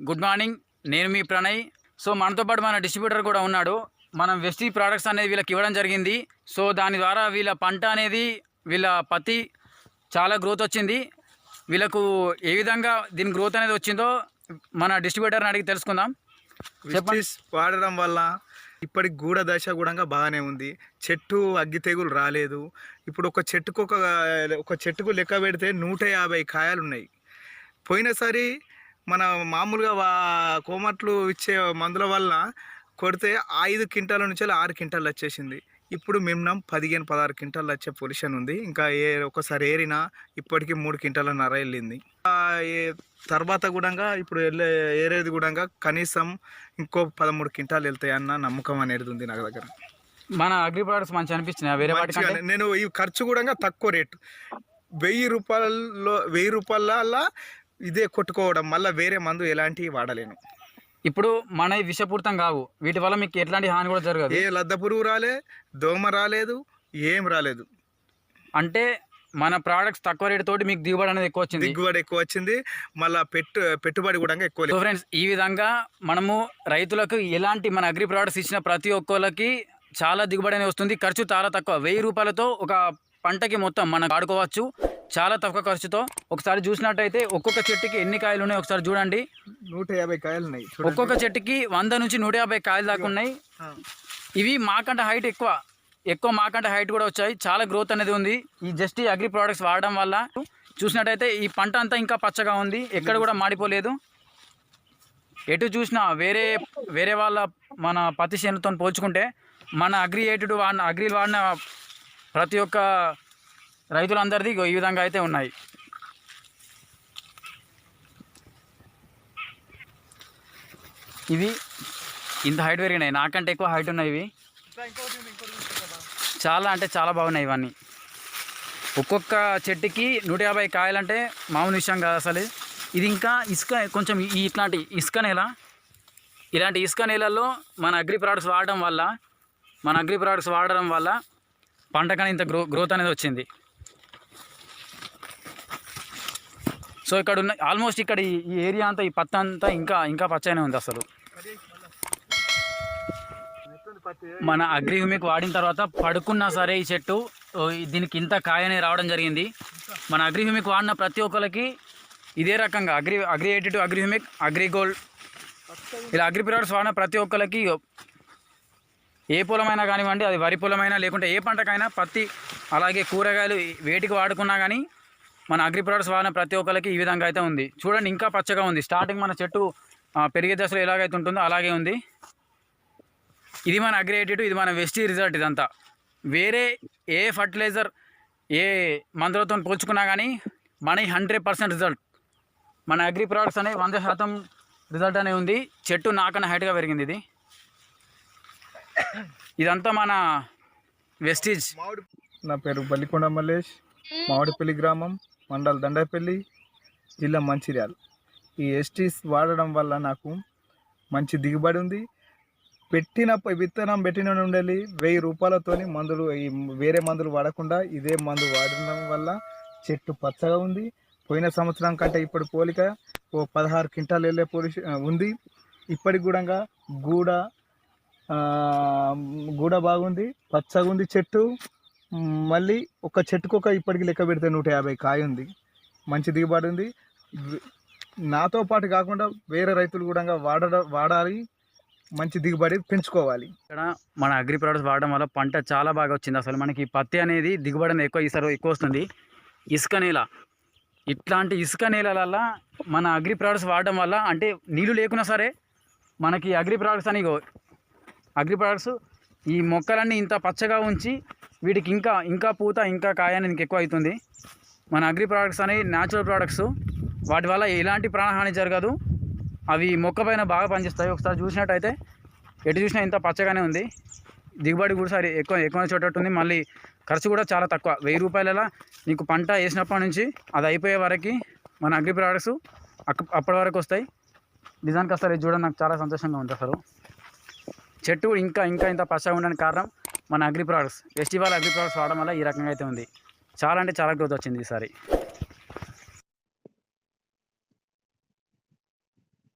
Good morning. నేను మీ Pranay. So మనతో పాటు మన డిస్ట్రిబ్యూటర్ కూడా ఉన్నాడు. మనం వెస్టీ ప్రోడక్ట్స్ అనేది వీళ్ళకి ఇవ్వడం జరిగింది. సో దాని ద్వారా వీళ్ళ పంట అనేది వీళ్ళ పత్తి చాలా గ్రోత్ వచ్చింది. వీళ్ళకు ఏ విధంగా దీని గ్రోత్ అనేది వచ్చిందో మన డిస్ట్రిబ్యూటర్ని అడిగి తెలుసుకుందాం. చెప్పండి. వాడడం వల్ల ఇప్పటికి గూడ దశ కూడా బాగానే ఉంది. చెట్టు అగ్గి తెగులు రాలేదు. ఇప్పుడు ఒక చెట్టుకు లెక్క పెడితే 150 కాయలు ఉన్నాయి. పోయినసారి మన మామూలుగా కోమట్లు ఇచ్చే మందుల వల్ల కొడితే 5 క్వింటాల నుంచి 6 క్వింటాలు వచ్చేసింది. ఇప్పుడు మినిమం 15-16 క్వింటాలు వచ్చే పొజిషన్ ఉంది. ఇంకా ఒకసారి ఏరినా ఇప్పటికీ 3 క్వింటాలన్నర వెళ్ళింది. తర్వాత కూడా ఇప్పుడు ఏరేది కూడా కనీసం ఇంకో 13 క్వింటాలు వెళ్తాయి అన్న నమ్మకం అనేది ఉంది నా దగ్గర. మన అగ్రి ప్రొడక్ట్స్ మంచి అనిపించినాయి. వేరే వాటికి నేను ఈ ఖర్చు కూడా తక్కువ రేటు, 1000 రూపాయల ఇదే కొట్టుకోవడం, మళ్ళీ వేరే మందు ఎలాంటివి వాడలేను. ఇప్పుడు మన విషపూరితం కావు. వీటి వల్ల మీకు ఎట్లాంటి హాని కూడా జరగదు. ఏ లద్ద పురుగు రాలే, దోమ రాలేదు, ఏం రాలేదు. అంటే మన ప్రోడక్ట్స్ తక్కువ రేటు తోటి మీకు దిగుబడి అనేది ఎక్కువ వచ్చింది. మళ్ళీ పెట్టుబడి కూడా ఎక్కువ. సో ఫ్రెండ్స్, ఈ విధంగా మనము రైతులకు ఎలాంటి మన అగ్రి ప్రోడక్ట్స్ ఇచ్చిన ప్రతి ఒక్కరికి చాలా దిగుబడి అనేది వస్తుంది. ఖర్చు చాలా తక్కువ. 1000 రూపాయలతో ఒక పంటకి మొత్తం మనం వాడుకోవచ్చు చాలా తక్కువ ఖర్చుతో. ఒకసారి చూసినట్టయితే ఒక్కొక్క చెట్టుకి ఎన్ని కాయలు ఉన్నాయి ఒకసారి చూడండి. 150 కాయలు ఉన్నాయి. ఒక్కొక్క చెట్టుకి 100 నుంచి 150 కాయలు దాకా ఉన్నాయి. ఇవి మాకంటే హైట్ ఎక్కువ మాకంటే హైట్ కూడా వచ్చాయి. చాలా గ్రోత్ అనేది ఉంది ఈ జస్ట్ ఈ అగ్రి ప్రోడక్ట్స్ వాడడం వల్ల. చూసినట్టయితే ఈ పంట అంతా ఇంకా పచ్చగా ఉంది, ఎక్కడ కూడా మాడిపోలేదు. ఎటు చూసినా వేరే వాళ్ళ మన పత్తి చేనుతో పోల్చుకుంటే మన అగ్రిలు వాడిన ప్రతి ఒక్క రైతులందరిది ఈ విధంగా అయితే ఉన్నాయి. ఇవి ఇంత హైట్ పెరిగినాయి, నాకంటే ఎక్కువ హైట్ ఉన్నాయి. ఇవి చాలా అంటే చాలా బాగున్నాయి. ఇవన్నీ ఒక్కొక్క చెట్టుకి 150 కాయలంటే మామూలు విషయం కాదు అసలు. ఇది ఇంకా ఇసుక కొంచెం ఇట్లాంటి ఇలాంటి ఇసుక నేలల్లో మన అగ్రి ప్రోడక్ట్స్ వాడడం వల్ల పంటకని ఇంత గ్రోత్ అనేది వచ్చింది. సో ఇక్కడ ఉన్న ఆల్మోస్ట్ ఇక్కడ ఈ ఏరియా అంతా ఈ పత్తి అంతా ఇంకా పచ్చగానే ఉంది. అసలు మన అగ్రి హ్యూమిక్ వాడిన తర్వాత పడుకున్నా సరే ఈ చెట్టు దీనికి ఇంత కాయనే రావడం జరిగింది. మన అగ్రి హ్యూమిక్ వాడిన ప్రతి ఒక్కరికి ఇదే రకంగా agri 82 agri humic, agri gold ఇలా అగ్రి ప్రోడక్ట్స్ వాడిన ప్రతి ఒక్కరికి ఏ పొలమైనా కానివ్వండి, అది వరి పొలమైనా లేకుంటే ఏ పంటకైనా, పత్తి అలాగే కూరగాయలు వేటికి వాడుకున్నా కానీ మన అగ్రి ప్రోడక్ట్స్ వాడిన ప్రతి ఒక్కరికి ఈ విధంగా అయితే ఉంది. చూడండి ఇంకా పచ్చగా ఉంది. స్టార్టింగ్ మన చెట్టు పెరిగే దశలో ఎలాగైతే ఉంటుందో అలాగే ఉంది. ఇది మన అగ్రి 82, ఇది మన వెస్టీ రిజల్ట్. ఇదంతా వేరే ఏ ఫర్టిలైజర్ ఏ మందులతో పోల్చుకున్నా కానీ మన 100% రిజల్ట్ మన అగ్రి ప్రోడక్ట్స్ అనేవి 100% రిజల్ట్ అనేది ఉంది. చెట్టు నాకన్నా హైట్గా పెరిగింది. ఇదంతా మన వెస్టీజ్. నా పేరు బల్లికొండ మల్లేష్, మామిడిపల్లి గ్రామం, మండల్ దండపల్లి, జిల్లా మంచిర్యాల. ఈ ఎస్టీస్ వాడడం వల్ల నాకు మంచి దిగుబడి ఉంది. విత్తనం పెట్టిన నుండి 1000 రూపాయలతోని మందులు, వేరే మందులు వాడకుండా ఇదే మందు వాడడం వల్ల చెట్టు పచ్చగా ఉంది. పోయిన సంవత్సరం కంటే ఇప్పుడు పోలిక 16 క్వింటాలు వెళ్ళే ఉంది. ఇప్పటికి కూడా గూడ బాగుంది, పచ్చగా ఉంది చెట్టు. మళ్ళీ ఒక చెట్టుకు ఇప్పటికి లెక్క పెడితే 150 కాయ ఉంది. మంచి దిగుబడి ఉంది. నాతో పాటు కాకుండా వేరే రైతులు కూడా వాడాలి, మంచి దిగుబడి పెంచుకోవాలి. ఇక్కడ మన అగ్రి ప్రోడక్ట్స్ వాడడం వల్ల పంట చాలా బాగా వచ్చింది. అసలు మనకి పత్తి అనేది దిగుబడి అనేది ఎక్కువ వస్తుంది. ఇసుక నేల, ఇట్లాంటి ఇసుక నేలలల్లో మన అగ్రి ప్రోడక్ట్స్ వాడడం వల్ల, అంటే నీళ్ళు లేకున్నా సరే మనకి అగ్రి ప్రోడక్ట్స్ ఈ మొక్కలన్నీ ఇంత పచ్చగా ఉంచి వీటికి ఇంకా పూత ఇంకా కాయ అనేది ఎక్కువ అవుతుంది. మన అగ్రి ప్రోడక్ట్స్ అనేవి న్యాచురల్ ప్రోడక్ట్స్, వాటి వల్ల ఎలాంటి ప్రాణహాని జరగదు. అవి మొక్క పైన బాగా పనిచేస్తాయి. ఒకసారి చూసినట్టయితే ఎటు చూసినా ఇంత పచ్చగానే ఉంది. దిగుబడి కూడా సరే ఎక్కువ చోటట్టుంది. మళ్ళీ ఖర్చు కూడా చాలా తక్కువ. 1000 రూపాయల నీకు పంట వేసినప్పటి నుంచి అది అయిపోయే వరకు మన అగ్రి ప్రోడక్ట్స్ అప్పటి వరకు వస్తాయి. నిజానికి అసలు ఇది చూడడం నాకు చాలా సంతోషంగా ఉంది. అసలు చెట్టు ఇంకా ఇంత పచ్చగా ఉండడానికి కారణం మన agri products, festival agri products వాడడం వల్ల ఈ రకంగా అయితే ఉంది. చాలా అంటే చాలా గ్రోత్ వచ్చింది ఈసారి.